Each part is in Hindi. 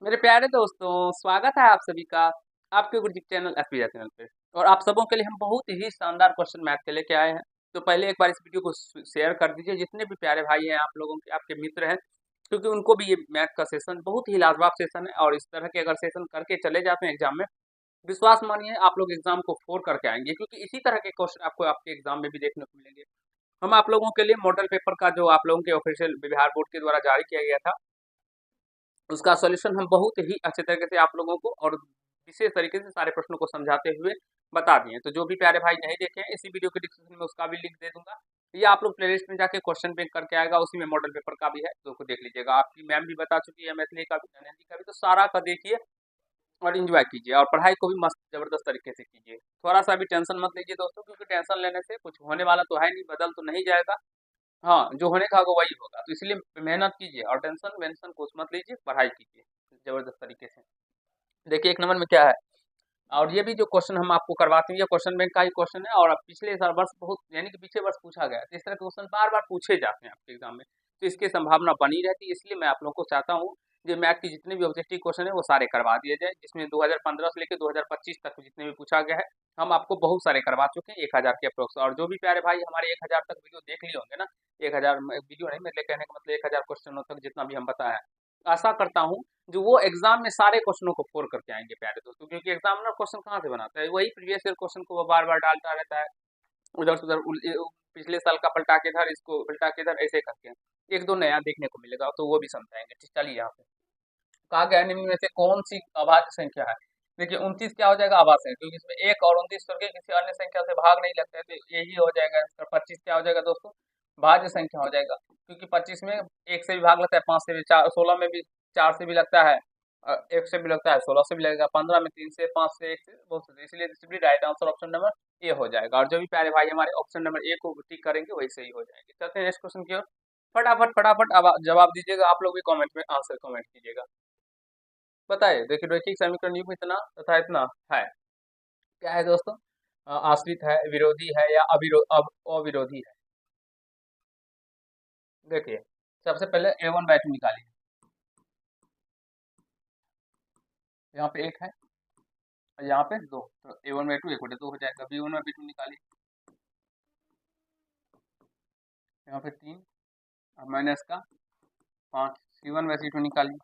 मेरे प्यारे दोस्तों, स्वागत है आप सभी का आपके गुरजीत चैनल एसपीजा चैनल पे। और आप सबों के लिए हम बहुत ही शानदार क्वेश्चन मैथ के लेके आए हैं। तो पहले एक बार इस वीडियो को शेयर कर दीजिए, जितने भी प्यारे भाई हैं आप लोगों के, आपके मित्र हैं, क्योंकि उनको भी ये मैथ का सेशन बहुत ही लाजवाब सेशन है। और इस तरह के अगर सेशन करके चले जाते हैं एग्जाम में, विश्वास मानिए आप लोग एग्जाम को फोड़ करके आएंगे, क्योंकि इसी तरह के क्वेश्चन आपको आपके एग्जाम में भी देखने को मिलेंगे। हम आप लोगों के लिए मॉडल पेपर का, जो आप लोगों के ऑफिशियल बिहार बोर्ड के द्वारा जारी किया गया था, उसका सॉल्यूशन हम बहुत ही अच्छे तरीके से आप लोगों को और विशेष तरीके से सारे प्रश्नों को समझाते हुए बता दिए। तो जो भी प्यारे भाई नहीं देखे हैं, इसी वीडियो के डिस्क्रिप्शन में उसका भी लिंक दे दूंगा। ये आप लोग प्लेलिस्ट में जाके क्वेश्चन बैंक करके आएगा, उसी में मॉडल पेपर का भी है, तो उसको देख लीजिएगा। आपकी मैम भी बता चुकी है, मैथिली का भी, हिंदी का भी, तो सारा का देखिए और इंजॉय कीजिए। और पढ़ाई को भी मस्त जबरदस्त तरीके से कीजिए। थोड़ा सा भी टेंशन मत लीजिए दोस्तों, क्योंकि टेंशन लेने से कुछ होने वाला तो है नहीं, बदल तो नहीं जाएगा। हाँ, जो होने का होगा वही होगा, तो इसलिए मेहनत कीजिए और टेंशन वेंशन कुछ मत लीजिए, पढ़ाई कीजिए जबरदस्त तरीके से। देखिए एक नंबर में क्या है। और ये भी जो क्वेश्चन हम आपको करवाते हैं, ये क्वेश्चन बैंक का ही क्वेश्चन है, और अब पिछले साल वर्ष बहुत, यानी कि पिछले वर्ष पूछा गया है, तो इस तरह के क्वेश्चन बार बार पूछे जाते हैं आपके एग्जाम में, तो इसकी संभावना बनी रहती है। इसलिए मैं आप लोगों को चाहता हूँ, जो मैथ की जितने भी ऑब्जेक्टिव क्वेश्चन है वो सारे करवा दिए जाए, जिसमें 2015 से लेकर 2025 तक जितने भी पूछा गया है, हम आपको बहुत सारे करवा चुके हैं, 1000 के अप्रोक्स। और जो भी प्यारे भाई हमारे 1000 तक वीडियो देख लिए होंगे ना, 1000 वीडियो नहीं, मेरे कहने का मतलब 1000 क्वेश्चनों तक जितना भी हम बताया है, आशा करता हूँ जो वो एग्जाम में सारे क्वेश्चनों को फोर करके आएंगे प्यारे दोस्तों। क्योंकि एग्जामिनर क्वेश्चन कहाँ से बनाता है, वही प्रीवियस ईयर क्वेश्चन को वो बार बार डालता रहता है, उधर से उधर पिछले साल का पलटा के इधर, इसको पलटा के इधर, ऐसे करके एक दो नया देखने को मिलेगा, तो वो भी समझाएंगे। ठीक, चलिए यहाँ पे कहा गया है, निम्न में से कौन सी अभाज्य संख्या है। देखिए 29 क्या हो जाएगा, अभाज्य है, क्योंकि इसमें 1 और 29 करके किसी अन्य संख्या से भाग नहीं लगता है, तो यही हो जाएगा आंसर। 25 क्या हो जाएगा दोस्तों, भाज्य संख्या हो जाएगा, क्योंकि 25 में 1 से भी भाग लगता है, 5 से भी, 4, 16 में भी 4 से भी लगता है, 1 से भी लगता है, 16 से भी लगेगा, 15 में 3 से, 5 से, 1 से, बहुत से, इसलिए simply write answer option number A हो जाएगा। और जो भी प्यारे भाई हमारे ऑप्शन नंबर ए को टिक करेंगे वही सही हो जाएंगे। चलते हैं नेक्स्ट क्वेश्चन की ओर। फटाफट फटाफट अब जवाब दीजिएगा, आप लोग भी कमेंट में आंसर कमेंट कीजिएगा। बताइए, देखिए रैखिक समीकरण युग्म इतना तथा इतना है, क्या है दोस्तों? आश्रित है, विरोधी है, या अविरोधी है। देखिए सबसे पहले A1/2 निकालिए। यहाँ पे 1 है और यहाँ पे 2, तो A1/2 1/2 हो जाएगा। B1/2 निकालिए, यहाँ पे 3 और माइनस का 5। C1/C2 निकालिए,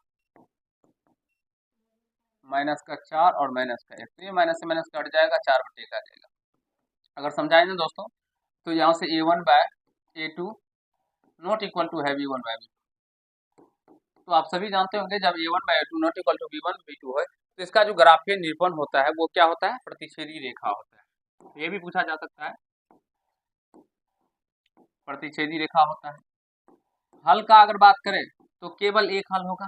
माइनस का 4 और माइनस का 1, तो ये माइनस से माइनस कट जाएगा, 4/1 आ जाएगा। अगर समझाए ना दोस्तों, तो यहाँ से A1/A2 नॉट इक्वल टू है B1/B2। तो आप सभी जानते होंगे, जब A1/A2 not equal to B1/B2 है, तो इसका जो ग्राफीय निरूपण होता है वो क्या होता है, प्रतिच्छेदी रेखा होता है। ये भी पूछा जा सकता है, प्रतिच्छेदी रेखा होता है। हल का अगर बात करें तो केवल एक हल होगा,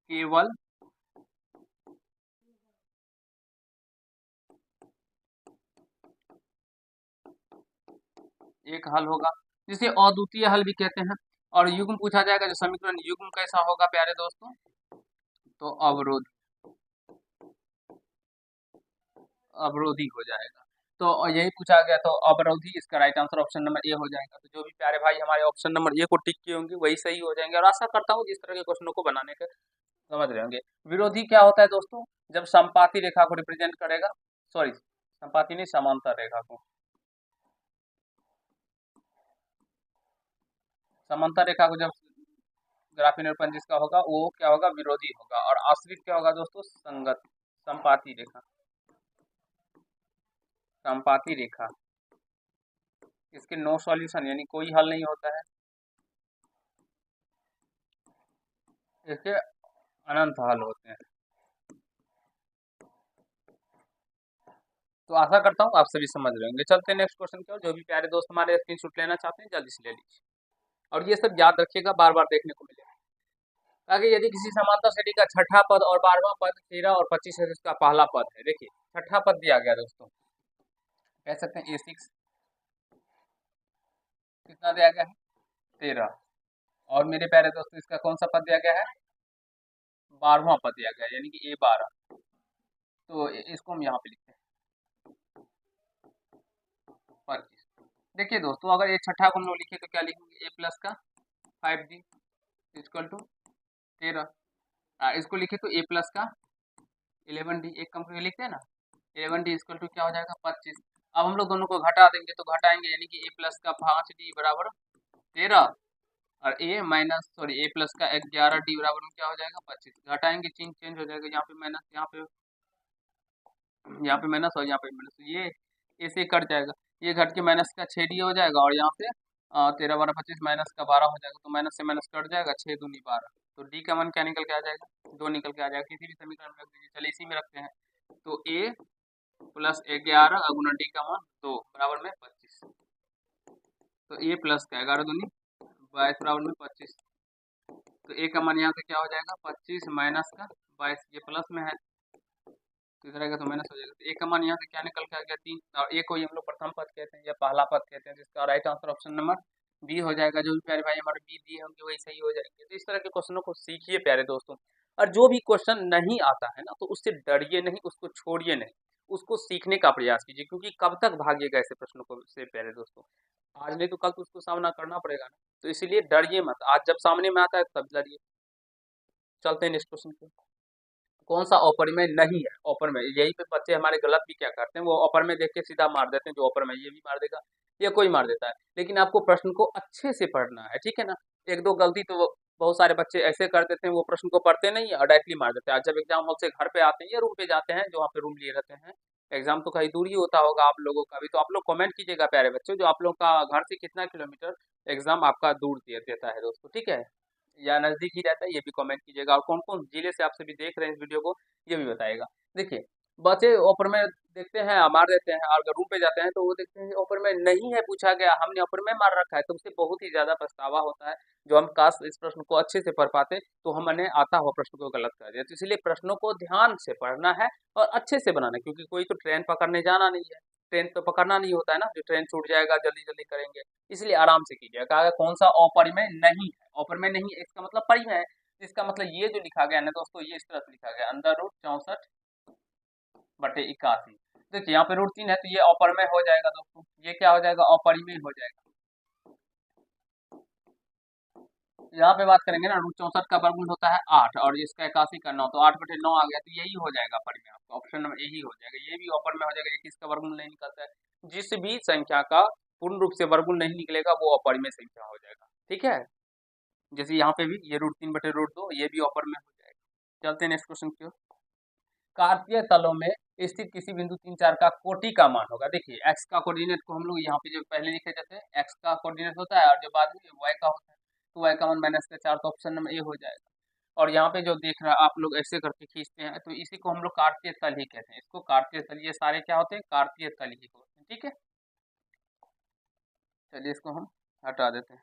केवल एक हल होगा, जिसे अद्वितीय हल भी कहते हैं। और युग्म पूछा जाएगा, जो समीकरण युग्म कैसा होगा प्यारे दोस्तों, तो अवरोध, अवरोधी हो जाएगा। तो यही पूछा गया, तो अवरोधी इसका right answer option number A हो जाएगा। तो जो भी प्यारे भाई हमारे ऑप्शन नंबर ए को टिक किए होंगे वही सही हो जाएंगे। और आशा करता हूँ जिस तरह के क्वेश्चनों को बनाने के समझ रहे होंगे। विरोधी क्या होता है दोस्तों, जब समपाती रेखा को रिप्रेजेंट करेगा, सॉरी समपाती नहीं, समांतर रेखा को, समांतर रेखा को जब ग्राफीय निरूपण जिसका होगा वो क्या होगा, विरोधी होगा। और आश्रित क्या होगा दोस्तों, संगत, संपाती रेखा, संपाती रेखा, इसके नो सॉल्यूशन, यानी कोई हल नहीं होता है, इसके अनंत हल होते हैं। तो आशा करता हूँ आप सभी समझ रहे होंगे। चलते हैं नेक्स्ट क्वेश्चन की ओर। जो भी प्यारे दोस्त हमारे स्क्रीनशॉट लेना चाहते हैं जल्दी से ले लीजिए, और ये सब याद रखिएगा, बार बार देखने को मिलेगा। ताकि यदि किसी समांतर श्रेणी का छठा पद और 12वां पद 13 और 25 है, जिसका पहला पद है, देखिए छठा पद दिया गया दोस्तों, कह सकते हैं A6, कितना दिया गया है, 13। और मेरे प्यारे दोस्तों इसका कौन सा पद दिया गया है, 12वां पद दिया गया है, यानी कि A12। तो इसको हम यहाँ पे लिखते हैं 25। देखिए दोस्तों, अगर ये छठा को हम लोग लिखे तो क्या लिखेंगे, A+ का 5D इक्वल टू 13। इसको लिखे तो ए प्लस का 11d, एक कम करके लिखते हैं ना, 11d इक्वल टू क्या हो जाएगा 25। अब हम लोग दोनों को घटा देंगे तो घटाएंगे, यानी कि ए प्लस का 5d बराबर 13 और ए प्लस का 11d बराबर में क्या हो जाएगा 25। घटाएंगे चिन्ह चेंज हो जाएगा, यहाँ पे माइनस, यहाँ पे माइनस और यहाँ पे माइनस, ये ऐसे कट जाएगा, ये घट के माइनस का 6d हो जाएगा और यहाँ पे 13 12 25 माइनस का 12 हो जाएगा, तो माइनस से माइनस कट जाएगा, 6 दूनी 12, तो डी का मान क्या निकल के आ जाएगा 2 निकल के आ जाएगा। किसी भी समीकरण में रख दीजिए, चलिए इसी में रखते हैं, तो ए प्लस 11 गुना डी का मान 2 बराबर में 25, तो ए प्लस का 11 दूनी 22 बराबर में 25, तो ए का मान यहाँ से क्या हो जाएगा 25 माइनस का 22, ये प्लस में है तो इधर आएगा तो माइनस हो जाएगा, तो ए का मान यहाँ से क्या निकल के आ गया 3, और ए को ही हम लोग प्रथम पद कहते हैं या पहला पद कहते हैं, जिसका right answer option number B हो जाएगा। जो भी प्यारे भाई हमारे बी दिए होंगे वही सही हो जाएंगे। तो इस तरह के क्वेश्चनों को सीखिए प्यारे दोस्तों, और जो भी क्वेश्चन नहीं आता है ना तो उससे डरिए नहीं, उसको छोड़िए नहीं, उसको सीखने का प्रयास कीजिए, क्योंकि कब तक भागिएगा ऐसे प्रश्नों को से प्यारे दोस्तों, आज नहीं तो कल तो उसको सामना करना पड़ेगा ना, तो इसीलिए डरिए मत, आज जब सामने में आता है तब डरिए। चलते हैं नेक्स्ट क्वेश्चन पे। कौन सा ऑफर में नहीं है, ऑफर में, यही पे बच्चे हमारे गलत भी क्या करते हैं, वो ऑफर में देख के सीधा मार देते हैं, जो ऑफर में ये भी मार देगा या कोई मार देता है, लेकिन आपको प्रश्न को अच्छे से पढ़ना है, ठीक है ना। एक दो गलती तो बहुत सारे बच्चे ऐसे कर देते हैं, वो प्रश्न को पढ़ते नहीं है और डायरेक्टली मार देते हैं। आज जब एग्जाम हॉल से घर पे आते हैं या रूम पे जाते हैं, जो वहाँ पे रूम लिए रहते हैं, एग्जाम तो कहीं दूर ही होता होगा आप लोगों का भी, तो आप लोग कमेंट कीजिएगा प्यारे बच्चों, जो आप लोग का घर से कितना किलोमीटर एग्जाम आपका दूर देता है दोस्तों, ठीक है, या नज़दीक ही रहता है, ये भी कमेंट कीजिएगा, और कौन कौन जिले से आप सभी देख रहे हैं इस वीडियो को ये भी बताएगा। देखिए बच्चे ऑफर में देखते हैं मार देते हैं, और अगर रूम पे जाते हैं तो वो देखते हैं ऑफर में नहीं है, पूछा गया हमने ऑफर में मार रखा है, तो उससे बहुत ही ज़्यादा पछतावा होता है। जो हम काश इस प्रश्न को अच्छे से पढ़ पाते तो हमने आता हुआ प्रश्न को गलत कर दिया, तो इसलिए प्रश्नों को ध्यान से पढ़ना है और अच्छे से बनाना है, क्योंकि कोई तो ट्रेन पकड़ने जाना नहीं है, ट्रेन तो पकड़ना नहीं होता है ना, जो ट्रेन छूट जाएगा जल्दी जल्दी करेंगे, इसलिए आराम से कीजिएगा। कहा गया कौन सा ऑफर में नहीं है, ऑफर में नहीं है इसका मतलब परी में है, इसका मतलब ये जो लिखा गया ना दोस्तों, ये इस तरह से लिखा गया अंदर रूट 64/81। देखिए यहाँ पे रूट 3 है तो ये ऑपर में हो जाएगा दोस्तों, ये क्या हो जाएगा अपरिमेय हो जाएगा। यहाँ पे बात करेंगे ना, रूट 64 का वर्गमूल होता है 8 और इसका 81 का 9, तो 8/9 आ गया, तो यही हो जाएगा अपरिमेय, आपका ऑप्शन नंबर यही हो जाएगा, ये भी ऑपर में हो जाएगा। 21 का वर्गमूल नहीं निकलता है, जिस भी संख्या का पूर्ण रूप से वर्गमूल नहीं निकलेगा वो अपरिमेय संख्या हो जाएगा, ठीक है। जैसे यहाँ पे भी ये रूट 3/√2 ये भी ऑपर में हो जाएगा। चलते हैं नेक्स्ट क्वेश्चन की ओर। कार्तीय तलों में स्थित किसी बिंदु 3 4 का कोटि का मान होगा। देखिए एक्स का कोऑर्डिनेट को हम लोग यहाँ पे जो पहले लिखे जाते हैं, एक्स का कोऑर्डिनेट होता है और जो बाद में वाई का होता है, तो वाई का मान -4, तो ऑप्शन नंबर ए हो जाएगा। और यहाँ पे जो देख रहा है आप लोग ऐसे करके खींचते हैं, तो इसी को हम लोग कार्तीय तल ही कहते हैं, इसको कार्तीय तल, ये सारे क्या होते हैं कार्तीय तल ही होते हैं, ठीक है। चलिए इसको हम हटा देते हैं।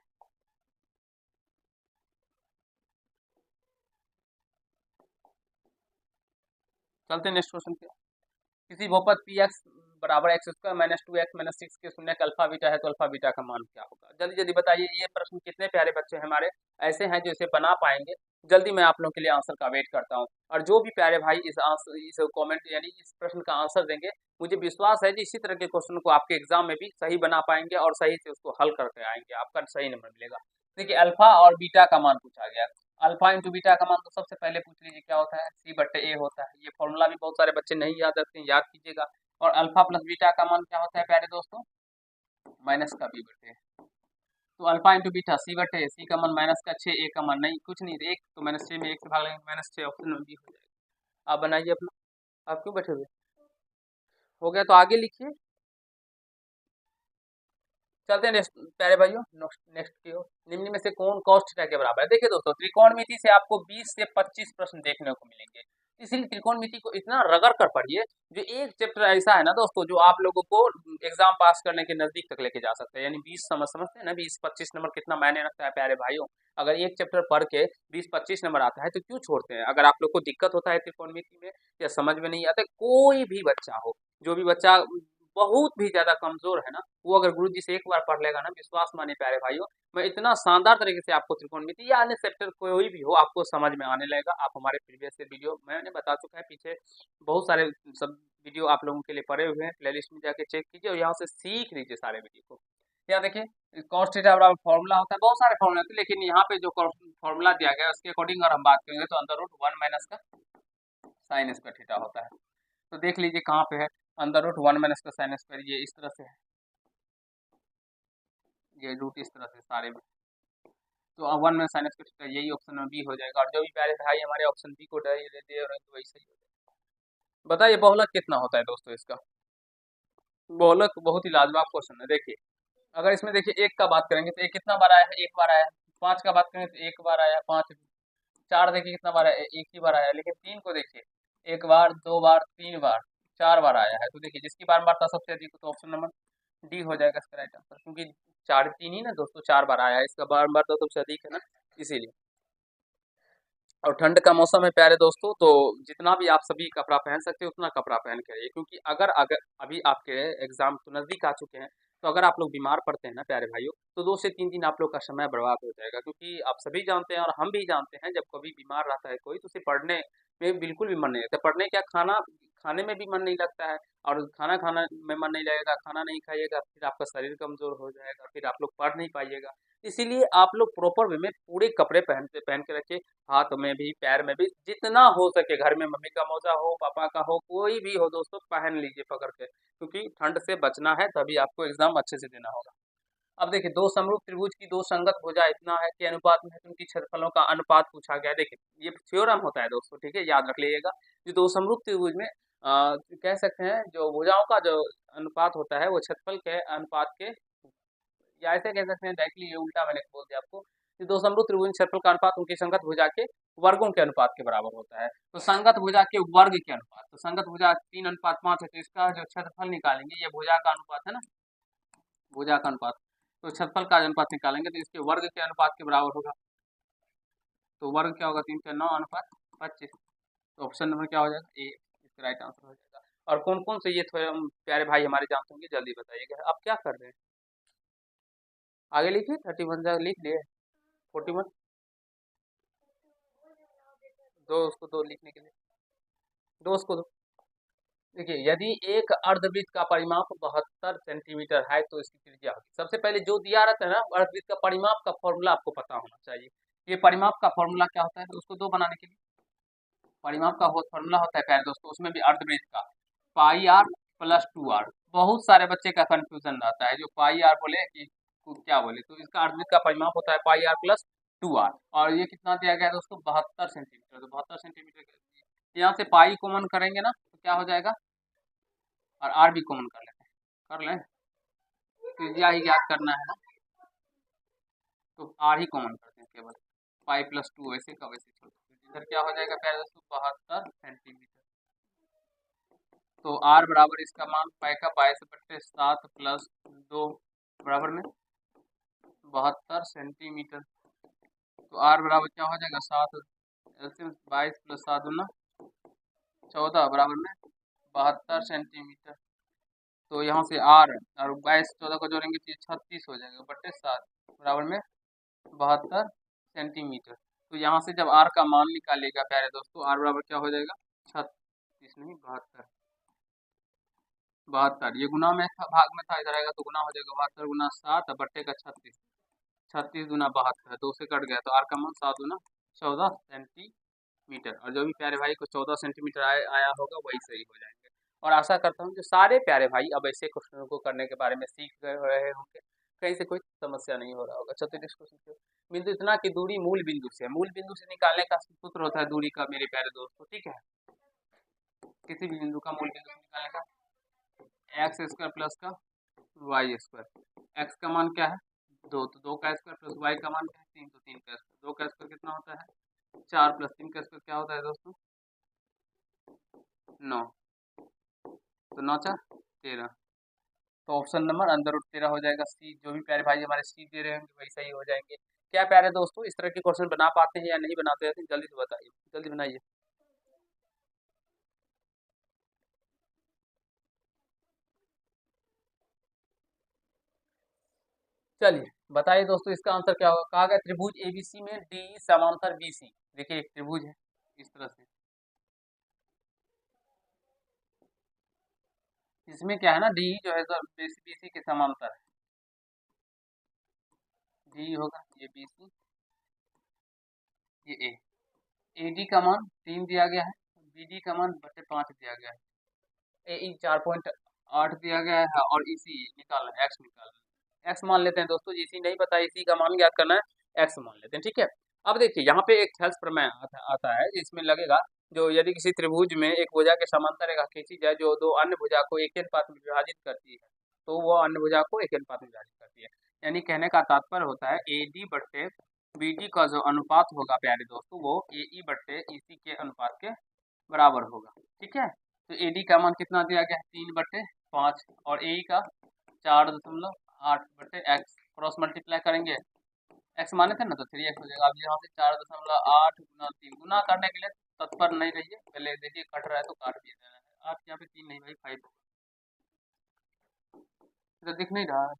चलते हैं नेक्स्ट क्वेश्चन पे। किसी बहुपद पी एक्स बराबर एक्स स्क्वायर -2x -6 के शून्य का अल्फा बीटा है, तो अल्फा बीटा का मान क्या होगा। जल्दी जल्दी बताइए, ये प्रश्न कितने प्यारे बच्चे हमारे ऐसे हैं जो इसे बना पाएंगे। जल्दी मैं आप लोगों के लिए आंसर का वेट करता हूँ, और जो भी प्यारे भाई इस कमेंट यानी इस प्रश्न का आंसर देंगे, मुझे विश्वास है कि इसी तरह के क्वेश्चन को आपके एग्जाम में भी सही बना पाएंगे और सही से उसको हल करके आएंगे, आपका सही नंबर मिलेगा। देखिए अल्फा और बीटा का मान पूछा गया, अल्फा इंटू बीटा का मान तो सबसे पहले पूछ लीजिए क्या होता है, C/A होता है। ये फॉर्मूला भी बहुत सारे बच्चे नहीं याद रखते हैं, याद कीजिएगा। और अल्फा प्लस बीटा का मान क्या होता है प्यारे दोस्तों, माइनस का B/A। तो alpha into beta C/A, C का मान -6, A का मान नहीं कुछ नहीं, 1 तो -6 में 1 से भाग लेंगे, -6 ऑप्शन में बी हो जाएगा। आप बनाइए अपना, आप क्यों बैठे हुए, हो गया तो आगे लिखिए। चलते हैं नेक्स्ट प्यारे भाइयों, नेक्स्ट की ओर। निम्न में से कौन cos थीटा के बराबर है। देखिए दोस्तों त्रिकोणमिति से आपको 20 से 25 प्रश्न देखने को मिलेंगे, इसलिए त्रिकोणमिति को इतना रगड़ कर पढ़िए। जो एक चैप्टर ऐसा है ना दोस्तों, जो आप लोगों को एग्जाम पास करने के नजदीक तक लेके जा सकते हैं, यानी 20 समझते हैं ना, 20-25 नंबर कितना मायने रखता है प्यारे भाइयों। अगर एक चैप्टर पढ़ के 20-25 नंबर आता है तो क्यों छोड़ते हैं। अगर आप लोग को दिक्कत होता है त्रिकोणमिति में या समझ में नहीं आता, कोई भी बच्चा हो, जो भी बच्चा बहुत भी ज्यादा कमजोर है ना, वो अगर गुरुजी से एक बार पढ़ लेगा ना, विश्वास माने प्यारे भाइयों, मैं इतना शानदार तरीके से आपको त्रिकोणमिति या अन्य सेक्टर कोई भी हो आपको समझ में आने लगेगा। आप हमारे प्रीवियस से वीडियो मैंने बता चुका है, पीछे बहुत सारे सब वीडियो आप लोगों के लिए पड़े हुए हैं, प्लेलिस्ट में जाके चेक कीजिए और यहाँ से सीख लीजिए सारे वीडियो को। यहाँ देखिए कॉस थीटा बराबर फॉर्मूला होता है, बहुत सारे फॉर्मूला होते हैं, लेकिन यहाँ पे जो फॉर्मूला दिया गया है उसके अकॉर्डिंग अगर हम बात करेंगे तो अंडर रूट 1 माइनस का साइन स्क्वायर थीटा होता है। तो देख लीजिए कहाँ पे है, अंडर रूट 1 माइनस का साइन स्क्वायर, ये इस तरह से है, ये रूट इस तरह से सारे में, तो 1 माइनस साइन स्क्वायर थीटा, यही ऑप्शन में बी हो जाएगा। और जो भी प्यारे भाई हमारे ऑप्शन बी को दे रहे हैं तो वही सही हो जाएगा। बताइए बहुलक कितना होता है दोस्तों इसका। बहुलक बहुत ही लाजवाब क्वेश्चन है। देखिए अगर इसमें देखिए एक का बात करेंगे तो एक कितना बार आया है, एक बार आया है। पाँच का बात करेंगे तो एक बार आया, पाँच। चार देखिए कितना बार आया, एक ही बार आया। लेकिन तीन को देखिए, एक बार, दो बार, तीन बार, चार बार आया है। तो देखिए जिसकी बारंबारता सबसे अधिक हो तो ऑप्शन नंबर डी हो जाएगा इसका राइट आंसर, क्योंकि चार तीन ही ना दोस्तों, चार बार आया है, इसका बारंबारता सबसे अधिक है ना, इसीलिए। और ठंड का मौसम है प्यारे दोस्तों, तो जितना भी आप सभी कपड़ा पहन सकते हो उतना कपड़ा पहन के रहिए, क्योंकि अगर अगर अभी आपके एग्जाम तो नज़दीक आ चुके हैं, तो अगर आप लोग बीमार पड़ते हैं ना प्यारे भाइयों, तो 2 से 3 दिन आप लोग का समय बर्बाद हो जाएगा, क्योंकि आप सभी जानते हैं और हम भी जानते हैं, जब कभी बीमार रहता है कोई तो उसे पढ़ने में बिल्कुल भी मन नहीं लगता। पढ़ने क्या, खाना खाने में भी मन नहीं लगता है, और खाना खाना में मन नहीं लगेगा, खाना नहीं खाइएगा, फिर आपका शरीर कमजोर हो जाएगा, फिर आप लोग पढ़ नहीं पाइएगा। इसीलिए आप लोग प्रॉपर वे में पूरे कपड़े पहन के रखिए, हाथ में भी, पैर में भी, जितना हो सके। घर में मम्मी का मोजा हो, पापा का हो, कोई भी हो दोस्तों, पहन लीजिए पकड़ के, क्योंकि ठंड से बचना है, तभी आपको एग्जाम अच्छे से देना होगा। अब देखिए दो समरूप त्रिभुज की दो संगत भुजा इतना है कि अनुपात में है तो उनकी क्षेत्रफलों का अनुपात पूछा गया है। देखिए ये थ्योरम होता है दोस्तों, ठीक है, याद रख लीजिएगा। जो दो समरूप त्रिभुज में कह सकते हैं जो भुजाओं का जो अनुपात होता है वो क्षेत्रफल के अनुपात के, या ऐसे कह सकते हैं डायरेक्टली, ये उल्टा मैंने बोल दिया आपको, कि दो समरूप त्रिभुज क्षेत्रफल का अनुपात उनकी संगत भुजा के वर्गों के अनुपात के बराबर होता है। तो संगत भुजा के वर्ग के अनुपात, तो संगत भुजा 3:5 है, तो इसका जो क्षेत्रफल निकालेंगे, ये भुजा का अनुपात है ना, भुजा का अनुपात, तो क्षेत्रफल का अनुपात निकालेंगे तो इसके वर्ग के अनुपात के बराबर होगा। तो वर्ग क्या होगा, 3 से 9:25। तो ऑप्शन नंबर क्या हो जाएगा, ए इसका राइट आंसर हो जाएगा। और कौन कौन से ये थ्योरम प्यारे भाई हमारे जानते होंगे, जल्दी बताइएगा। आप क्या कर रहे हैं, आगे लिखिए, 31 जा लिख लिए, 41 दो, उसको दो लिखने के लिए, दो उसको दो। देखिए यदि एक अर्धवृत्त का परिमाप 72 सेंटीमीटर है तो इसकी त्रिज्या होगी। सबसे पहले जो दिया रहता है ना अर्धवृत्त का परिमाप का फॉर्मूला आपको पता होना चाहिए। ये परिमाप का फॉर्मूला क्या होता है, तो उसको दो बनाने के लिए परिमाप का फॉर्मूला होता है प्यारे दोस्तों, उसमें भी अर्धवृत्त का पाई आर प्लस 2 आर। बहुत सारे बच्चे का कंफ्यूजन रहता है, जो पाई आर बोले कि क्या बोले, तो इसका अर्धवृत्त का परिमाप होता है पाई आर प्लस 2 आर। और ये कितना दिया गया है दोस्तों, 72 सेंटीमीटर। तो 72 सेंटीमीटर यहाँ से पाई कॉमन करेंगे ना तो क्या हो जाएगा, और आर भी कॉमन कर लेते हैं, कर लें, त्रिज्या ही ज्ञात करना है ना, तो आर ही कॉमन करते हैं केवल, पाई प्लस 2 वैसे का वैसे छोड़ दो। इधर क्या हो जाएगा प्यारे दोस्तों, 72 सेंटीमीटर। तो आर बराबर इसका मान पाई का 22/7 प्लस 2 बराबर में 72 सेंटीमीटर। तो आर बराबर क्या हो जाएगा, 7, एलसीएम 22 प्लस 7 दूना 14 बराबर में 72 सेंटीमीटर। तो यहाँ से आर और 22 14 को जोड़ेंगे तो ये 36 हो जाएगा, बट्टे 7 बराबर में 72 सेंटीमीटर। तो यहाँ से जब आर का मान निकालिएगा प्यारे दोस्तों, आर बराबर क्या हो जाएगा, 36 नहीं 72, 72 ये गुना में था, भाग में था, इधर आएगा तो गुना हो जाएगा, 72 गुना 7 बट्टे का 36, 36 दूना 72, 2 से कट गया, तो आर का मान 7 दूना 14 सेंटीमीटर। और जो भी प्यारे भाई को 14 सेंटीमीटर आया होगा वही सही हो जाएंगे। और आशा करता हूँ कि सारे प्यारे भाई अब ऐसे क्वेश्चनों को करने के बारे में सीख रहे होंगे, कहीं से कोई समस्या नहीं हो रहा होगा। चौथे क्वेश्चन से, बिंदु इतना की दूरी मूल बिंदु से, मूल बिंदु से निकालने का सूत्र होता है दूरी का मेरे प्यारे दोस्तों, ठीक है, किसी भी बिंदु का मूल बिंदु से निकालने का, एक्स स्क्वायर प्लस का वाई स्क्वायर। एक्स का मान क्या है, 2, तो 2 का स्क्वायर प्लस वाई का मान क्या है, 3, तो 3 का स्क्वायर। 2 का स्क्वायर कितना होता है, 4, प्लस 3 का स्क्वायर क्या होता है दोस्तों, 9, तो 9 4 13। तो ऑप्शन नंबर अंदर रूट 13 हो जाएगा सी। जो भी प्यारे भाई हमारे सी दे रहे होंगे वही सही हो जाएंगे। क्या प्यारे दोस्तों इस तरह के क्वेश्चन बना पाते हैं या नहीं बनाते हैं, जल्दी से बताइए, जल्दी बनाइए। चलिए बताइए दोस्तों इसका आंसर क्या होगा। कहा गया त्रिभुज एबीसी में डी समांतर बीसी। देखिए एक त्रिभुज है इस तरह से, इसमें क्या है ना, डी जो है बीसी के समांतर है, डी होगा, ये BC, ये ए। AD का मान 3 दिया गया है, BD का मान बटे 5 दिया गया है, AE 4.8 दिया गया है और EC निकालना है, एक्स निकालना है। एक्स मान लेते हैं दोस्तों, EC नहीं पता, EC का मान ज्ञात करना है, एक्स मान लेते हैं, ठीक है। अब देखिए यहाँ पे एक थेल्स प्रमेय आता है, जिसमें लगेगा जो यदि किसी त्रिभुज में एक भुजा के समांतर रेखा खींची जाए जो दो अन्य भुजा को एक अनुपात में विभाजित करती है, तो वो अन्य भुजा को एक अनुपात में विभाजित करती है। यानी कहने का तात्पर्य होता है AD बट्टे BD का जो अनुपात होगा प्यारे दोस्तों, वो AE बट्टे EC के अनुपात के बराबर होगा, ठीक है। तो AD का मान कितना दिया गया है, 3/5 और AE का 4.8/x, क्रॉस मल्टीप्लाई करेंगे, x माने थे ना तो 3x हो जाएगा। अब यहाँ से 4.8 गुना 3 गुना करने के लिए तत्पर नहीं रहिए, पहले देखिए कट रहा है तो काट दिया देना है। आप यहाँ पे 3 नहीं भाई 5 होगा, तो दिख नहीं रहा है,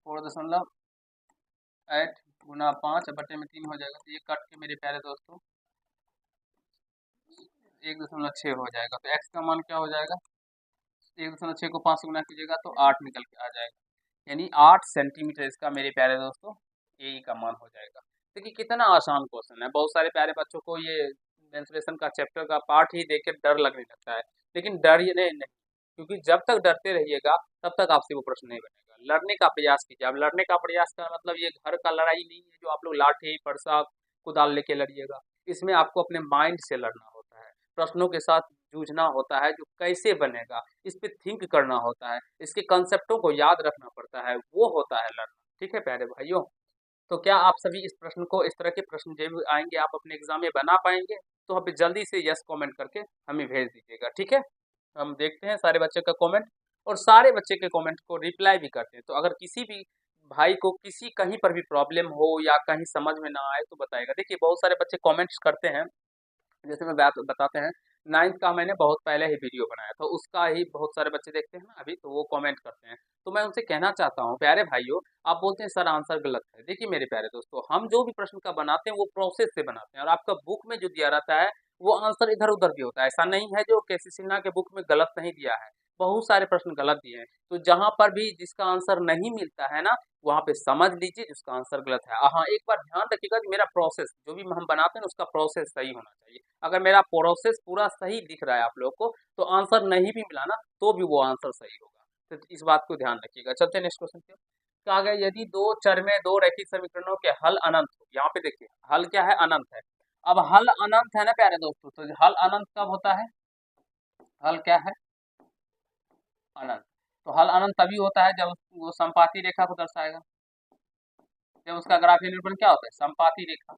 4.8 गुना 5 बटे में 3 हो जाएगा, तो ये कट के मेरे प्यारे दोस्तों 1.6 हो जाएगा। तो x का मान क्या हो जाएगा, 1.6 को 5 से गुना कीजिएगा तो 8 निकल के आ जाएगा, यानी 8 सेंटीमीटर इसका मेरे प्यारे दोस्तों AE का मान हो जाएगा। देखिए कितना आसान क्वेश्चन है, बहुत सारे प्यारे बच्चों को ये मेंसुरेशन का चैप्टर का पार्ट ही देख के डर लगने लगता है, लेकिन डर ये नहीं, क्योंकि जब तक डरते रहिएगा तब तक आपसे वो प्रश्न नहीं बनेगा। लड़ने का प्रयास कीजिए। अब लड़ने का प्रयास का मतलब ये घर का लड़ाई नहीं है जो आप लोग लाठी फरसा कुदाल लेके लड़िएगा, इसमें आपको अपने माइंड से लड़ना होता है, प्रश्नों के साथ जूझना होता है, जो कैसे बनेगा इस पे थिंक करना होता है, इसके कंसेप्टों को याद रखना पड़ता है, वो होता है लड़ना, ठीक है प्यारे भाइयों। तो क्या आप सभी इस प्रश्न को, इस तरह के प्रश्न जब आएंगे आप अपने एग्जाम में बना पाएंगे, तो हमें जल्दी से यस कमेंट करके हमें भेज दीजिएगा, ठीक है। हम देखते हैं सारे बच्चे का कमेंट, और सारे बच्चे के कमेंट को रिप्लाई भी करते हैं। तो अगर किसी भी भाई को किसी कहीं पर भी प्रॉब्लम हो या कहीं समझ में ना आए तो बताएगा। देखिए बहुत सारे बच्चे कमेंट्स करते हैं, जैसे मैं बात बताते हैं, 9th का मैंने बहुत पहले ही वीडियो बनाया था, उसका ही बहुत सारे बच्चे देखते हैं ना अभी, तो वो कमेंट करते हैं। तो मैं उनसे कहना चाहता हूँ प्यारे भाइयों, आप बोलते हैं सर आंसर गलत है। देखिए मेरे प्यारे दोस्तों, हम जो भी प्रश्न का बनाते हैं वो प्रोसेस से बनाते हैं, और आपका बुक में जो दिया रहता है वो आंसर इधर उधर भी होता है। ऐसा नहीं है जो केसी सिन्हा के बुक में गलत नहीं दिया है, बहुत सारे प्रश्न गलत दिए हैं। तो जहां पर भी जिसका आंसर नहीं मिलता है ना, वहां पे समझ लीजिए जिसका आंसर गलत है। हाँ एक बार ध्यान रखिएगा कि मेरा प्रोसेस जो भी हम बनाते हैं उसका प्रोसेस सही होना चाहिए। अगर मेरा प्रोसेस पूरा सही दिख रहा है आप लोगों को, तो आंसर नहीं भी मिला ना तो भी वो आंसर सही होगा। तो इस बात को ध्यान रखिएगा। चलते हैं नेक्स्ट क्वेश्चन पे। कहा गया यदि दो चर में दो रैखिक समीकरणों के हल अनंत हो, यहाँ पे देखिए हल क्या है, अनंत है। अब हल अनंत है ना प्यारे दोस्तों, तो हल अनंत कब होता है, हल क्या है, अनंत। तो हल अनंत तभी होता है जब वो संपाती रेखा को दर्शाएगा, जब उसका ग्राफीय निरूपण क्या होता है, संपाती रेखा।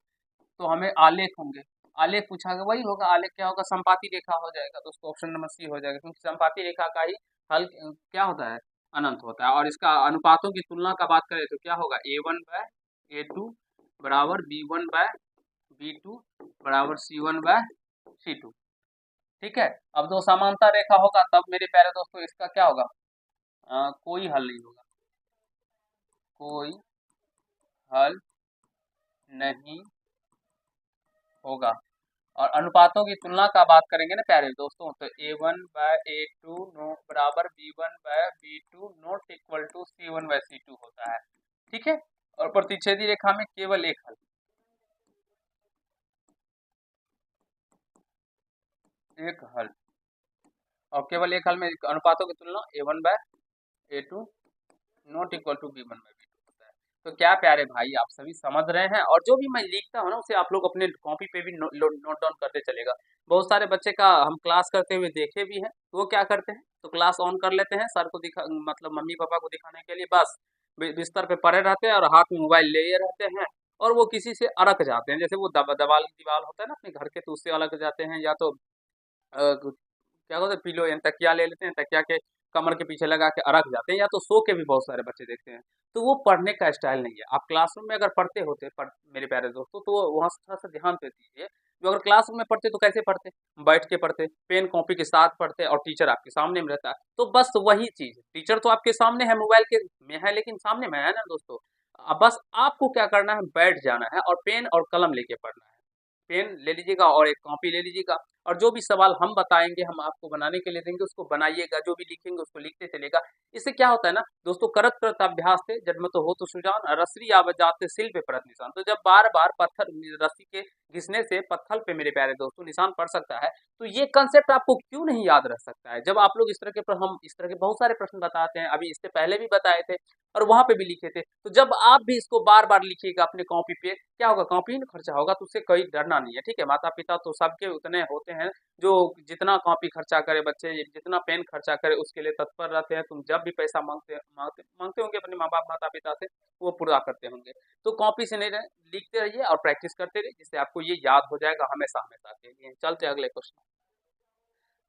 तो हमें आलेख होंगे, आलेख पूछा गया, वही होगा आलेख, क्या होगा, संपाती रेखा हो जाएगा। तो उसको ऑप्शन नंबर सी हो जाएगा, क्योंकि संपाती रेखा का ही हल क्या होता है, अनंत होता है। और इसका अनुपातों की तुलना का बात करें तो क्या होगा, A1/A2 बराबर B1/B2 बराबर C1/C2, ठीक है। अब दो समांतर रेखा होगा तब मेरे प्यारे दोस्तों इसका क्या होगा, कोई हल नहीं होगा, कोई हल नहीं होगा। और अनुपातों की तुलना का बात करेंगे ना प्यारे दोस्तों, तो A1/A2 नो बराबर B1/B2 not equal to C1/C2 होता है, ठीक है। और प्रतिच्छेदी रेखा में केवल एक हल, एक हल, और केवल एक हल में अनुपातों की तुलना A1/A2 not equal to B1/B2 होता है। तो क्या प्यारे भाई आप सभी समझ रहे हैं, और जो भी मैं लिखता हूँ ना उसे आप लोग अपने कॉपी पे भी नोट डाउन करते चलेगा। बहुत सारे बच्चे का हम क्लास करते हुए देखे भी हैं, तो वो क्या करते हैं, तो क्लास ऑन कर लेते हैं, सर को दिखा मतलब मम्मी पापा को दिखाने के लिए, बस बिस्तर पे पड़े रहते हैं और हाथ में मोबाइल लिए रहते हैं, और वो किसी से अड़क जाते हैं। जैसे वो दीवार होता है ना अपने घर के, तो उससे अलग जाते हैं, या तो क्या बोलते हैं, पिलो या तकिया ले लेते हैं, तकिया के कमर के पीछे लगा के अड़क जाते हैं, या तो सो के भी बहुत सारे बच्चे देखते हैं। तो वो पढ़ने का स्टाइल नहीं है। आप क्लासरूम में अगर पढ़ते होते मेरे प्यारे दोस्तों, तो वहाँ से थोड़ा सा ध्यान पे दीजिए। जो अगर क्लासरूम में पढ़ते तो कैसे पढ़ते, बैठ के पढ़ते, पेन कॉपी के साथ पढ़ते, और टीचर आपके सामने में रहता है, तो बस वही चीज, टीचर तो आपके सामने है, मोबाइल के में है, लेकिन सामने में है ना दोस्तों। अब बस आपको क्या करना है, बैठ जाना है और पेन और कलम लेके पढ़ना है। पेन ले लीजिएगा और एक कॉपी ले लीजिएगा, और जो भी सवाल हम बताएंगे हम आपको बनाने के लिए देंगे, उसको बनाइएगा, जो भी लिखेंगे उसको लिखते चलेगा। इससे क्या होता है ना दोस्तों, करत करत अभ्यास से जन्म तो हो तो सुजान, रसरी आव जाते सिल पे परत निशान। तो जब बार बार पत्थर रस्सी के घिसने से पत्थर पे मेरे प्यारे दोस्तों निशान पड़ सकता है, तो ये कंसेप्ट आपको क्यों नहीं याद रह सकता है। जब आप लोग इस तरह के हम इस तरह के बहुत सारे प्रश्न बताते हैं, अभी इससे पहले भी बताए थे और वहां पे भी लिखे थे, तो जब आप भी इसको बार बार लिखिएगा अपने कॉपी पे, क्या होगा, कॉपी में खर्चा होगा तो उससे कोई डरना नहीं है, ठीक है। माता पिता तो सबके उतने होते हैं जो जितना कॉपी खर्चा करे बच्चे, जितना पेन खर्चा करे उसके लिए तत्पर रहते हैं। तुम जब भी पैसा मांगते होंगे अपने माँ बाप माता पिता से, वो पूरा करते होंगे। तो कॉपी से नहीं लिखते रहिए और प्रैक्टिस करते रहिए, जिससे आपको ये याद हो जाएगा हमेशा हमेशा के लिए। चलते अगले question.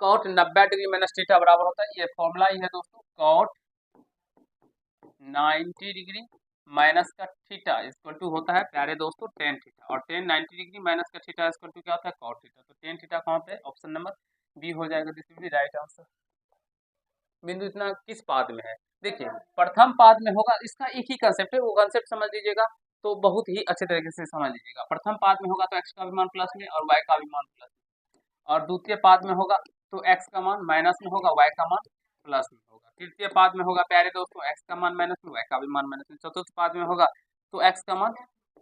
Cot 90 degree minus theta बराबर होता है, ये फॉर्मूला ही है दोस्तों, कॉट 90 डिग्री माइनस का थीटा इक्वल टू होता है प्यारे दोस्तों टेन थीटा, और टेन 90 डिग्री माइनस का थीटा इक्वल टू क्या होता है, कॉट थीटा। तो टेन थीटा कहाँ पे, ऑप्शन नंबर बी हो जाएगा, this will be right answer. बिंदु इतना किस पाद में है, देखिए प्रथम पाद में होगा, इसका एक ही कंसेप्ट है, वो कंसेप्ट समझ लीजिएगा तो बहुत ही अच्छे तरीके से समझ लीजिएगा। प्रथम पाद में होगा तो एक्स का भी मान प्लस में और वाई का भी मान प्लस में, और द्वितीय पाद में होगा तो एक्स का मान माइनस में होगा, वाई का मान प्लस में होगा। तृतीय पाद में होगा प्यारे दोस्तों एक्स का मान माइनस में, वाई का भी मान माइनस में। चतुर्थ पाद में होगा तो एक्स का मान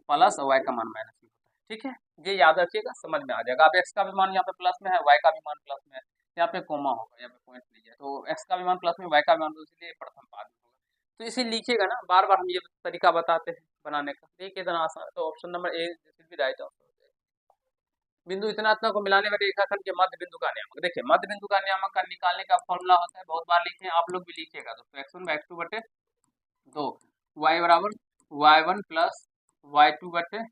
प्लस और वाई का मान माइनस में होता है, ठीक है। ये याद रखिएगा, समझ में आ जाएगा। अब एक्स का भी मान यहाँ पे प्लस में है, वाई का भी मान प्लस में है, यहाँ पे कोमा होगा, यहाँ पे पॉइंट लीजिए, तो एक्स का भी मान प्लस में, वाई का भी मान, तो इसलिए प्रथम पाद में होगा। तो इसे लिखिएगा ना, बार बार हम ये तरीका बताते हैं बनाने का, देखिए इतना आसान है। तो ऑप्शन नंबर ए भी राइट आंसर हो जाएगा। बिंदु इतना इतना को मिलाने वाले रेखाखंड के मध्य बिंदु का नियामक, देखिए मध्य बिंदु का नियामक का निकालने का फॉर्मूला होता है, बहुत बार लिखे हैं, आप लोग भी लिखिएगा दोस्तों, X one by X two बटे दो, वाई बराबर Y one plus Y two बटे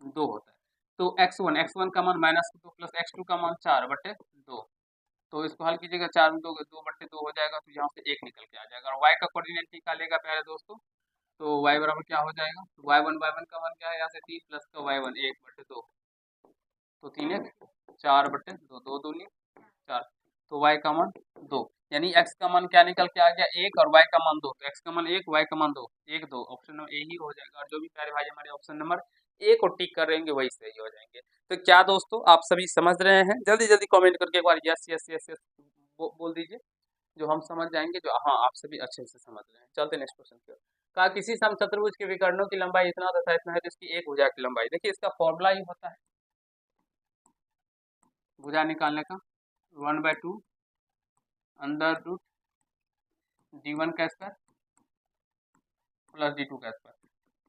दो होता है। तो एक्स वन का मान माइनस दो प्लस एक्स टू का मान चार बटे दो, तो इसको हल कीजिएगा, चार में दो बटे दो हो जाएगा, तो यहाँ से एक निकल के आ जाएगा। और वाई का कोऑर्डिनेट निकालेगा प्यारे दोस्तों, तो वाई बराबर क्या हो जाएगा, वाई वन का मान क्या है, यहाँ से तीन प्लस का वाई वन एक बटे दो, तो तीन एक चार बटे दो, दो दूनी चार, तो y का मान दो, यानी x का मान क्या निकल के आ गया, एक, और y का मान दो, तो x का मान एक, y का मान दो, एक दो, ऑप्शन नंबर ए ही हो जाएगा। और जो भी प्यारे भाई हमारे ऑप्शन नंबर ए को टिक कर रहेंगे वही सही हो जाएंगे। तो क्या दोस्तों आप सभी समझ रहे हैं, जल्दी जल्दी कमेंट करके एक बार यस यस यस यस बोल दीजिए, जो हम समझ जाएंगे, जो हाँ आप सभी अच्छे से समझ रहे हैं। चलते नेक्स्ट क्वेश्चन की ओर। कहा किसी समचतुर्भुज के विकर्णों की लंबाई इतना तथा इतना है जिसकी एक भुजा की लंबाई, देखिए इसका फॉर्मूला ही होता है भुजा निकालने का, 1/2 अंडर रूट d1 का स्क्वायर प्लस d2 का स्क्वायर,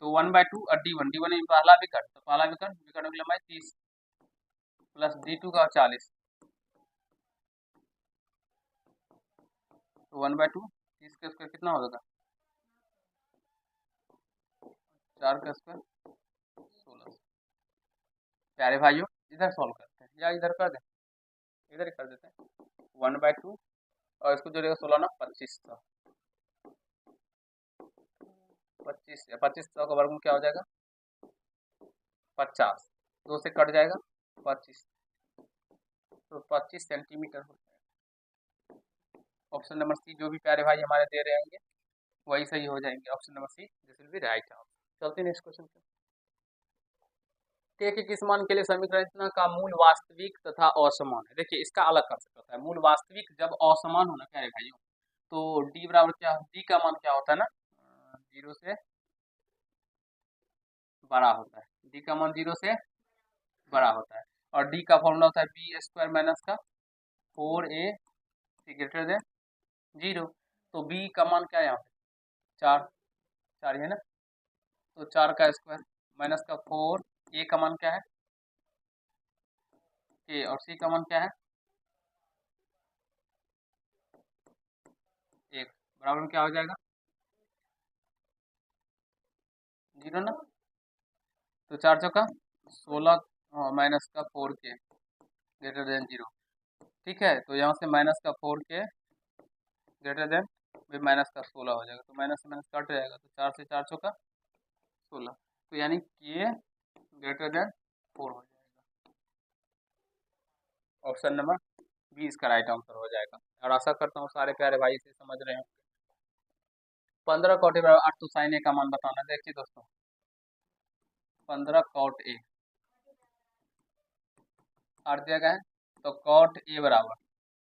तो 1/2 और d1 में पहला विकर्ण, तो पहला विकर्ण की लंबाई 30 प्लस d2 का 40, तो 1/2 30 का स्क्वायर कितना हो जाएगा, 4 का स्क्वायर 16। प्यारे भाइयों इधर सॉल्व करते हैं या इधर कर दें, इधर ही कर देते हैं, 1/2 और इसको जोड़ेगा 16 ना 2500, 2500 का वर्गमूल क्या हो जाएगा 50, दो से कट जाएगा 25, तो 25 सेंटीमीटर हो जाएगा। ऑप्शन नंबर सी, जो भी प्यारे भाई हमारे दे रहे होंगे वही सही हो जाएंगे, option number see this will be right answer. चलते हैं नेक्स्ट क्वेश्चन पे। के किस मान के लिए समीकरण का मूल वास्तविक तथा असमान है, देखिए इसका अलग कंसेप्ट होता है। मूल वास्तविक जब असमान होना प्यारे भाइयों, तो डी बराबर क्या, डी का मान क्या होता है ना, जीरो से बड़ा होता है, डी का मान जीरो से बड़ा होता है, और डी का फॉर्मूला होता है बी स्क्वायर माइनस का 4a ग्रेटर देन जीरो, तो बी का मान क्या है यहाँ पे चार, चार है ना, तो चार का स्क्वायर माइनस का 4, ए का मान क्या है के, और सी का मान क्या है एक, बराबर में क्या हो जाएगा जीरो ना, तो चार चौका 16 माइनस का 4 के ग्रेटर देन जीरो, ठीक है। तो यहाँ से माइनस का 4 के ग्रेटर देन माइनस का 16 हो जाएगा, तो माइनस से माइनस कट जाएगा, तो चार से चार चौका 16, तो यानी के ग्रेटर देन 4 हो जाएगा, ऑप्शन नंबर बी इसका राइट आंसर हो जाएगा। और आशा करता हूँ सारे प्यारे भाई इसे समझ रहे हैं। 15 कॉट ए बराबर 8, तो साइन ए का मान बताना, देखिए दोस्तों 15 कॉट ए 8 दिया गया है, तो कॉट ए बराबर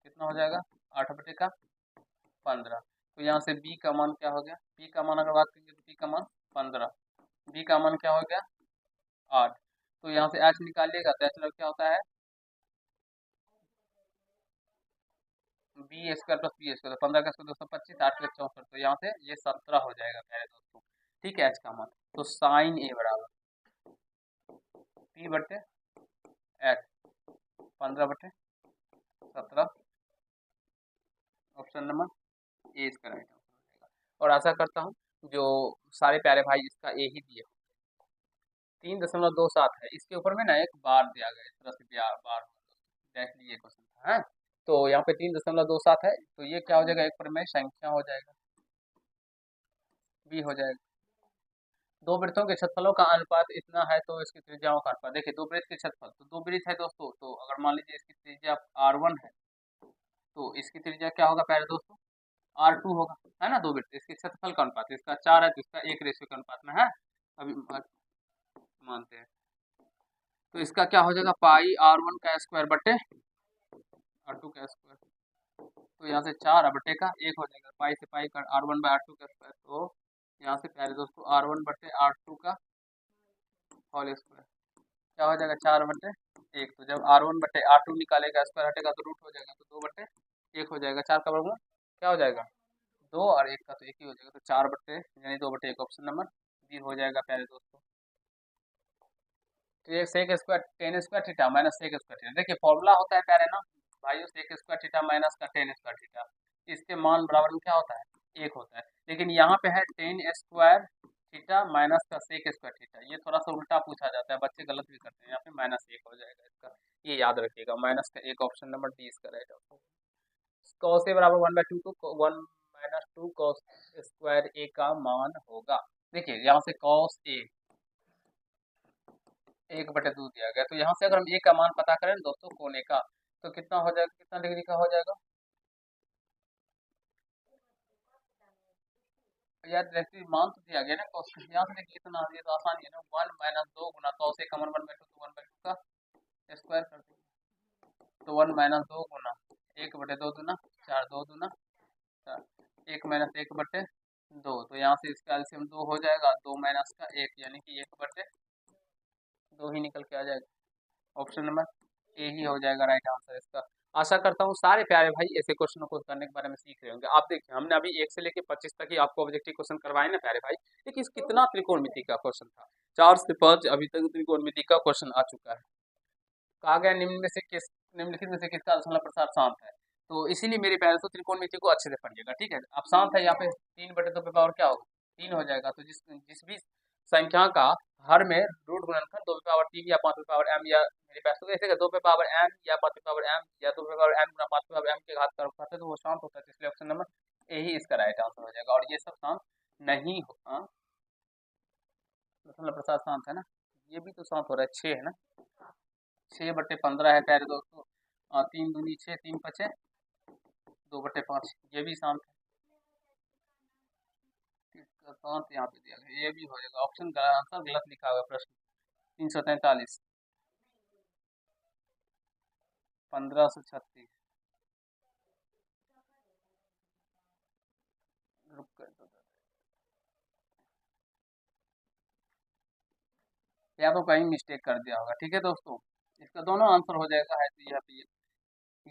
कितना हो जाएगा 8/15। तो यहाँ से बी का मान क्या हो गया, बी का मान अगर बात करेंगे तो बी का मान 15, बी का मान क्या हो गया 8। तो यहाँ से एच निकालिएगा तो एच क्या होता है B square plus B square, 15 का स्क्वायर 225, 8 का 64, तो यहाँ से ये 17 हो जाएगा प्यारे दोस्तों। ठीक है एच का मान, तो साइन ए बराबर पी बटे एच 15/17, ऑप्शन नंबर ए इसका राइट आंसर हो जाएगा। और आशा करता हूँ जो सारे प्यारे भाई इसका ए ही दिए। 3.27 है, इसके ऊपर में ना एक बार दिया गया, इस तरह से बार डायरेक्टली ये क्वेश्चन था है। तो यहाँ पे 3.27 है, तो ये क्या हो जाएगा एक पर में संख्या हो जाएगा, बी हो जाएगा। दो वृत्तों के क्षेत्रफलों का अनुपात इतना है तो इसकी त्रिज्याओं का अनुपात, देखिए दो वृत्त के क्षेत्रफल, तो दो वृत्त है दोस्तों, तो अगर मान लीजिए इसकी त्रिज्या r1 है तो इसकी त्रिज्या क्या होगा प्यारे दोस्तों r2 होगा, है ना। दो वृत्त इसके क्षेत्रफल का अनुपात, इसका 4 है तो इसका 1 रेशियो के अनुपात में है, अभी मानते हैं। तो इसका क्या हो जाएगा पाई r1 का स्क्वायर बटे r2 का स्क्वायर, तो यहाँ से 4 बटे का 1 हो जाएगा, पाई से पाई का r1 बाय r2 का स्क्वायर, तो यहाँ से प्यारे दोस्तों r1 बटे r2 का होल स्क्वायर क्या हो जाएगा 4/1। तो जब r1 बटे r2 निकालेगा स्क्वायर हटेगा तो रूट हो जाएगा, तो 2/1 हो जाएगा, 4 का वर्गमूल क्या हो जाएगा 2 और 1 का तो 1 ही हो जाएगा, तो 4 बटे यानी 2/1 ऑप्शन नंबर बी हो जाएगा प्यारे दोस्तों। तो ये sec square tan square theta minus sec square theta, देखिए फॉर्मूला होता है प्यारे ना भाइयों, सेक स्क्वायर थीटा माइनस का टेन स्क्वायर थीटा, इसके मान बराबर में क्या होता है 1 होता है, लेकिन यहाँ पे है टेन स्क्वायर थीटा माइनस का सेक स्क्वायर थीटा, ये थोड़ा सा उल्टा पूछा जाता है, बच्चे गलत भी करते हैं, यहाँ पे -1 हो जाएगा इसका, ये याद रखिएगा, -1 ऑप्शन नंबर डी इसका राइट ऑप्शन। कॉस ए बराबर 1/2 तो 1 - 2 कॉस स्क्वायर ए का मान होगा, देखिए यहाँ से कॉस ए 1/2 दिया गया, तो यहाँ से अगर हम ए का मान पता करें दोस्तों कोने का, तो कितना हो जाएगा, कितना डिग्री का हो जाएगा यार, डायरेक्टली मान तो दिया गया ना कॉस, यहाँ से देखिए इतना ये तो आसानी है ना, 1 - 2 गुना कॉस ए का मान 1/2 तो 1/2 का स्क्वायर कर देंगे, तो 1 - 2 गुना 1/2 दूना 4, 2 दूना 4, 1 - 1/2, तो यहाँ से इसका एलसीएम 2 हो जाएगा, 2 माइनस का 1 यानी कि 1/2 ही निकल के आ जाएगा, ऑप्शन नंबर ए ही हो जाएगा राइट आंसर इसका। आशा करता हूँ सारे प्यारे भाई ऐसे क्वेश्चनों को करने के बारे में सीख रहे होंगे। आप देखिए हमने अभी 1 से लेकर 25 तक ही आपको ऑब्जेक्टिव क्वेश्चन करवाए ना प्यारे भाई, देखिए कितना त्रिकोणमिति का क्वेश्चन था, 4 से 5 अभी तक त्रिकोणमिति का क्वेश्चन आ चुका है। कहा गया निम्नलिखित में से किसका दशमलव प्रसार शांत है, तो इसीलिए मेरे प्यारे तो त्रिकोणमिति को अच्छे से पढ़िएगा, ठीक है। अब शांत है यहाँ पे 3/2 पे पावर क्या होगा 3 हो जाएगा, तो जिस जिस भी संख्या का हर में रूट गुणनखंड 2 पे पावर 3 या 5 पे पावर m, या मेरे पास तो ऐसे 2 पे पावर m या 5 पे पावर m या 2 पे पावर m गुना 5 पे पावर m के घात का होता है, तो वो शांत होता है, तो इसलिए ऑप्शन नंबर ए ही इसका राइट आंसर हो जाएगा। और ये सब शांत नहीं होगा, मतलब प्रसाद शांत है ना, ये भी तो शांत हो रहा है 6 है ना, 6/15 है प्यारे दोस्तों, 3 दूनी 6, 3 5 2/5, ये भी शांत है, शांत यहाँ पे दिया गया, ये भी हो जाएगा, ऑप्शन का आंसर गलत लिखा हुआ प्रश्न 343 1536 रुक कर दो, या तो कहीं मिस्टेक कर दिया होगा, ठीक है दोस्तों, इसका दोनों आंसर हो जाएगा, है तो यहाँ पे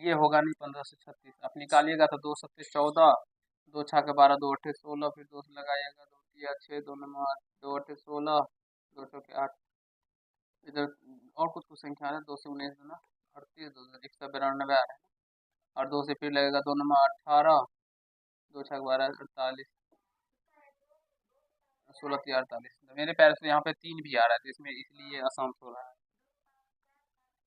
ये होगा नहीं 1536, आप निकालिएगा तो 2 7 14, 2 6 के 12, 2 8 16, फिर 2 से लगाइएगा 2 3 6, 2 9 8, 2 8 16, 2 6 के 8, इधर और कुछ संख्या है, 2 से 19 दूना 38, 2 से 192 आ रहा है, और 2 से फिर लगेगा 2 9 18, 2 6 12 48, 16 3 48, तो मेरे पैर से यहाँ पे 3 भी आ रहा है, तो इसमें इसलिए आसान हो रहा है,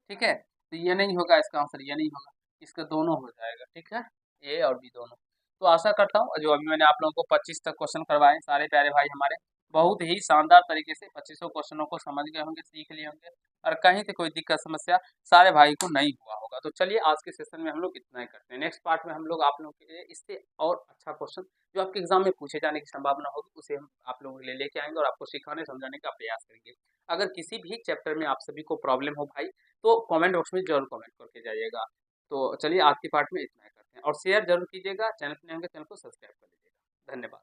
ठीक है। तो ये नहीं होगा इसका आंसर, ये नहीं होगा, इसका दोनों हो जाएगा, ठीक है, ए और बी दोनों। तो आशा करता हूँ जो अभी मैंने आप लोगों को 25 तक क्वेश्चन करवाए, सारे प्यारे भाई हमारे बहुत ही शानदार तरीके से 25 क्वेश्चनों को समझ गए होंगे, सीख लिए होंगे, और कहीं से कोई दिक्कत समस्या सारे भाई को नहीं हुआ होगा। तो चलिए आज के सेशन में हम लोग इतना ही करते हैं, नेक्स्ट पार्ट में हम लोग आप लोगों के लिए इससे और अच्छा क्वेश्चन जो आपके एग्जाम में पूछे जाने की संभावना होगी उसे हम आप लोगों के लिए लेके आएंगे और आपको सिखाने समझाने का प्रयास करेंगे। अगर किसी भी चैप्टर में आप सभी को प्रॉब्लम हो भाई तो कमेंट बॉक्स में जरूर कमेंट करके जाइएगा। तो चलिए आज की पार्ट में इतना ही करते हैं, और शेयर जरूर कीजिएगा। चैनल पर नए होंगे चैनल को सब्सक्राइब कर लीजिएगा। धन्यवाद।